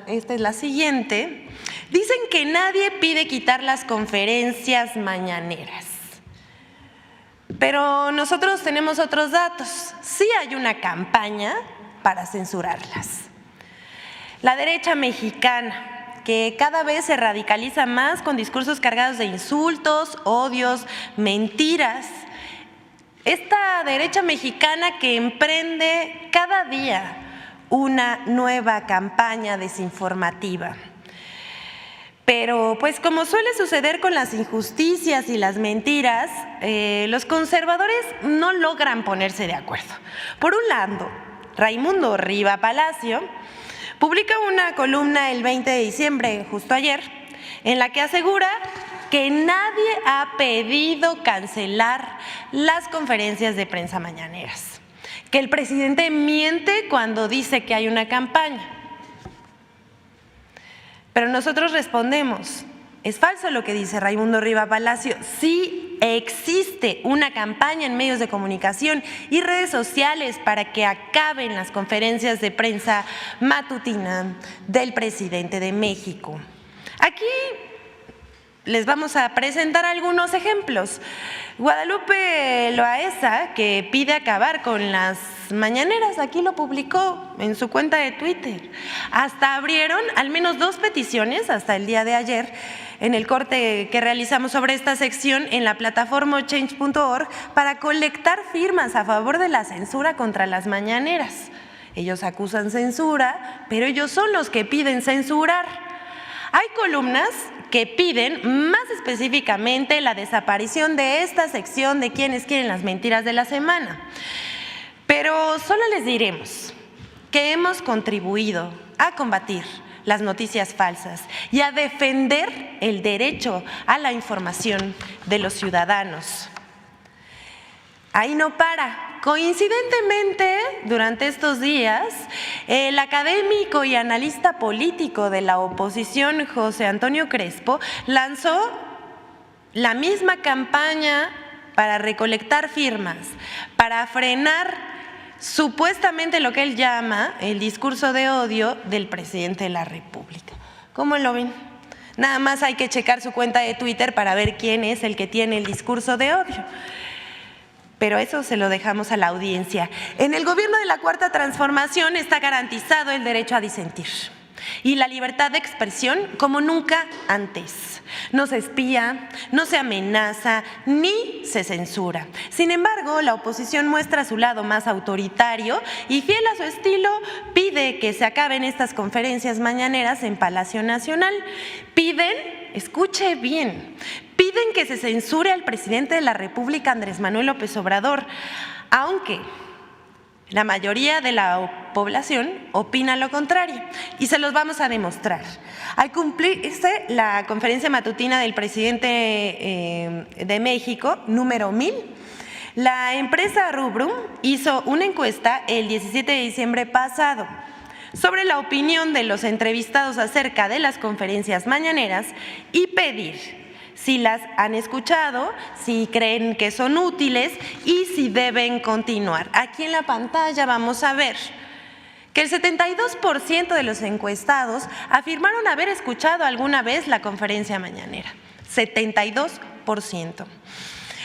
esta es la siguiente. Dicen que nadie pide quitar las conferencias mañaneras. Pero nosotros tenemos otros datos. Sí hay una campaña para censurarlas. La derecha mexicana, que cada vez se radicaliza más con discursos cargados de insultos, odios, mentiras. Esta derecha mexicana que emprende cada día una nueva campaña desinformativa. Pero pues como suele suceder con las injusticias y las mentiras, los conservadores no logran ponerse de acuerdo. Por un lado, Raimundo Riva Palacio publica una columna el 20 de diciembre, justo ayer, en la que asegura que nadie ha pedido cancelar las conferencias de prensa mañaneras, que el presidente miente cuando dice que hay una campaña. Pero nosotros respondemos, es falso lo que dice Raimundo Riva Palacio. Sí existe una campaña en medios de comunicación y redes sociales para que acaben las conferencias de prensa matutina del presidente de México. Aquí les vamos a presentar algunos ejemplos. Guadalupe Loaesa, que pide acabar con las mañaneras, aquí lo publicó en su cuenta de Twitter. Hasta abrieron al menos 2 peticiones hasta el día de ayer en el corte que realizamos sobre esta sección en la plataforma change.org para colectar firmas a favor de la censura contra las mañaneras. Ellos acusan censura, pero ellos son los que piden censurar. Hay columnas que piden más específicamente la desaparición de esta sección de quienes quieren las mentiras de la semana. Pero solo les diremos que hemos contribuido a combatir las noticias falsas y a defender el derecho a la información de los ciudadanos. Ahí no para. Coincidentemente, durante estos días, el académico y analista político de la oposición, José Antonio Crespo, lanzó la misma campaña para recolectar firmas, para frenar supuestamente lo que él llama el discurso de odio del presidente de la República. ¿Cómo lo ven? Nada más hay que checar su cuenta de Twitter para ver quién es el que tiene el discurso de odio. Pero eso se lo dejamos a la audiencia. En el gobierno de la Cuarta Transformación está garantizado el derecho a disentir y la libertad de expresión como nunca antes. No se espía, no se amenaza, ni se censura. Sin embargo, la oposición muestra su lado más autoritario y, fiel a su estilo, pide que se acaben estas conferencias mañaneras en Palacio Nacional. Piden, escuche bien, piden que se censure al presidente de la República, Andrés Manuel López Obrador, aunque la mayoría de la población opina lo contrario y se los vamos a demostrar. Al cumplirse la conferencia matutina del presidente de México, número 1000, la empresa Rubrum hizo una encuesta el 17 de diciembre pasado sobre la opinión de los entrevistados acerca de las conferencias mañaneras y pedir si las han escuchado, si creen que son útiles y si deben continuar. Aquí en la pantalla vamos a ver que el 72% de los encuestados afirmaron haber escuchado alguna vez la conferencia mañanera. 72%.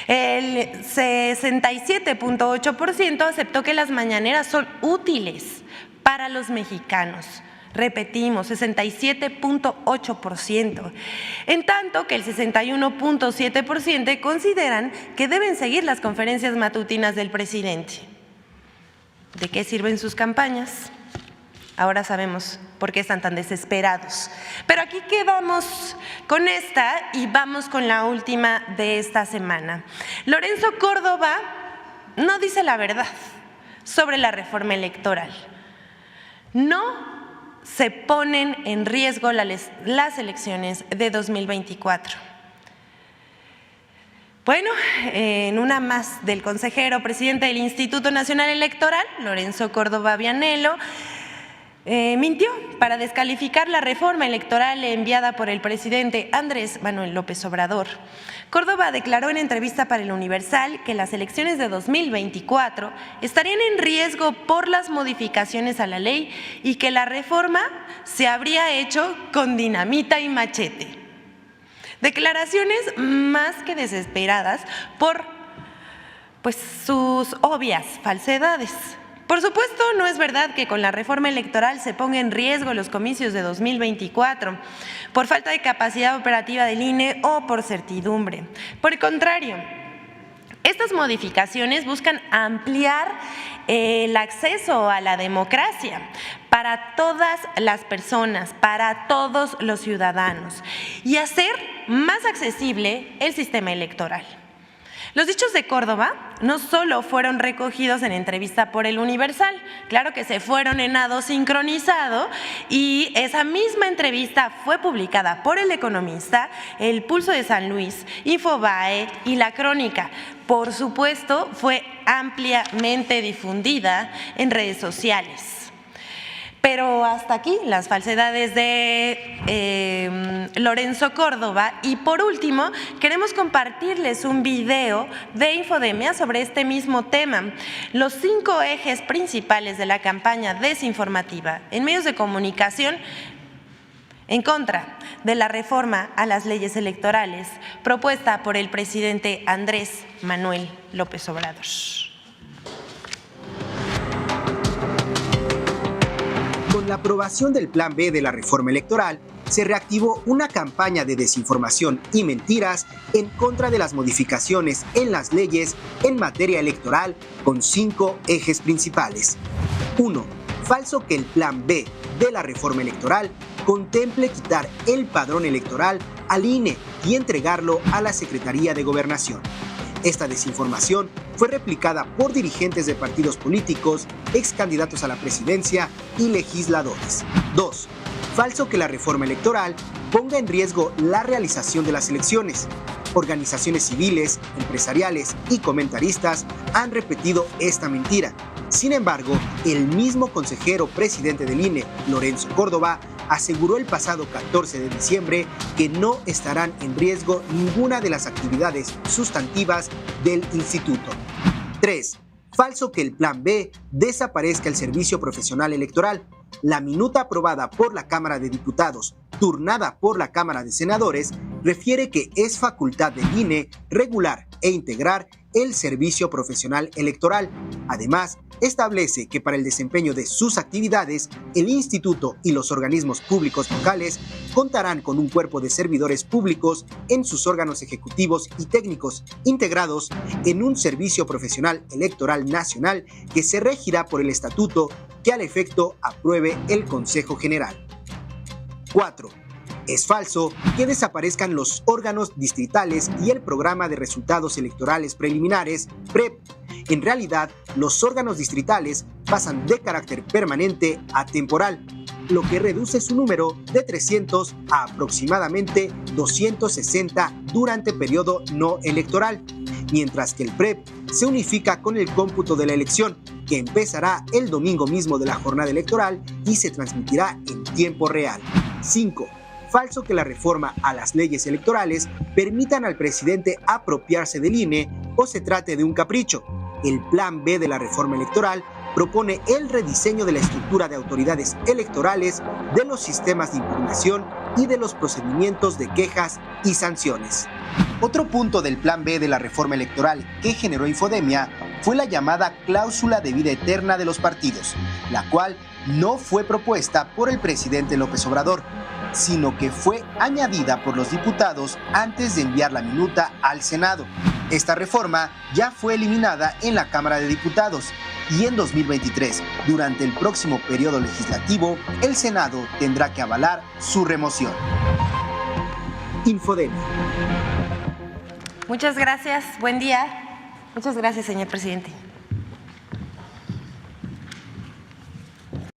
El 67.8% aceptó que las mañaneras son útiles para los mexicanos. Repetimos, 67.8%, en tanto que el 61.7% consideran que deben seguir las conferencias matutinas del presidente. ¿De qué sirven sus campañas? Ahora sabemos por qué están tan desesperados. Pero aquí quedamos con esta y vamos con la última de esta semana. Lorenzo Córdoba no dice la verdad sobre la reforma electoral. No se ponen en riesgo las elecciones de 2024. Bueno, en una más del consejero presidente del Instituto Nacional Electoral, Lorenzo Córdoba Vianello, mintió para descalificar la reforma electoral enviada por el presidente Andrés Manuel López Obrador. Córdoba declaró en entrevista para El Universal que las elecciones de 2024 estarían en riesgo por las modificaciones a la ley y que la reforma se habría hecho con dinamita y machete. Declaraciones más que desesperadas por sus obvias falsedades. Por supuesto, no es verdad que con la reforma electoral se ponga en riesgo los comicios de 2024 por falta de capacidad operativa del INE o por certidumbre. Por el contrario, estas modificaciones buscan ampliar el acceso a la democracia para todas las personas, para todos los ciudadanos y hacer más accesible el sistema electoral. Los dichos de Córdoba no solo fueron recogidos en entrevista por El Universal, claro que se fueron en nado sincronizado y esa misma entrevista fue publicada por El Economista, El Pulso de San Luis, Infobae y La Crónica. Por supuesto, fue ampliamente difundida en redes sociales. Pero hasta aquí las falsedades de Lorenzo Córdoba. Y por último, queremos compartirles un video de Infodemia sobre este mismo tema. Los 5 ejes principales de la campaña desinformativa en medios de comunicación en contra de la reforma a las leyes electorales propuesta por el presidente Andrés Manuel López Obrador. Con la aprobación del Plan B de la reforma electoral, se reactivó una campaña de desinformación y mentiras en contra de las modificaciones en las leyes en materia electoral con 5 ejes principales. 1. Falso que el Plan B de la reforma electoral contemple quitar el padrón electoral al INE y entregarlo a la Secretaría de Gobernación. Esta desinformación fue replicada por dirigentes de partidos políticos, ex candidatos a la presidencia y legisladores. 2. Falso que la reforma electoral ponga en riesgo la realización de las elecciones. Organizaciones civiles, empresariales y comentaristas han repetido esta mentira. Sin embargo, el mismo consejero presidente del INE, Lorenzo Córdoba, aseguró el pasado 14 de diciembre que no estarán en riesgo ninguna de las actividades sustantivas del instituto. 3. Falso que el Plan B desaparezca el servicio profesional electoral. La minuta aprobada por la Cámara de Diputados, turnada por la Cámara de Senadores, refiere que es facultad del INE regular e integrar el servicio profesional electoral. Además, establece que para el desempeño de sus actividades, el instituto y los organismos públicos locales contarán con un cuerpo de servidores públicos en sus órganos ejecutivos y técnicos, integrados en un servicio profesional electoral nacional que se regirá por el estatuto que al efecto apruebe el Consejo General. 4. Es falso que desaparezcan los órganos distritales y el programa de resultados electorales preliminares, PREP. En realidad, los órganos distritales pasan de carácter permanente a temporal, lo que reduce su número de 300 a aproximadamente 260 durante periodo no electoral, mientras que el PREP se unifica con el cómputo de la elección, que empezará el domingo mismo de la jornada electoral y se transmitirá en tiempo real. 5. Falso que la reforma a las leyes electorales permitan al presidente apropiarse del INE o se trate de un capricho. El Plan B de la reforma electoral propone el rediseño de la estructura de autoridades electorales, de los sistemas de impugnación y de los procedimientos de quejas y sanciones. Otro punto del Plan B de la reforma electoral que generó Infodemia fue la llamada cláusula de vida eterna de los partidos, la cual no fue propuesta por el presidente López Obrador, sino que fue añadida por los diputados antes de enviar la minuta al Senado. Esta reforma ya fue eliminada en la Cámara de Diputados y en 2023, durante el próximo periodo legislativo, el Senado tendrá que avalar su remoción. Infodemia. Muchas gracias, buen día. Muchas gracias, señor presidente.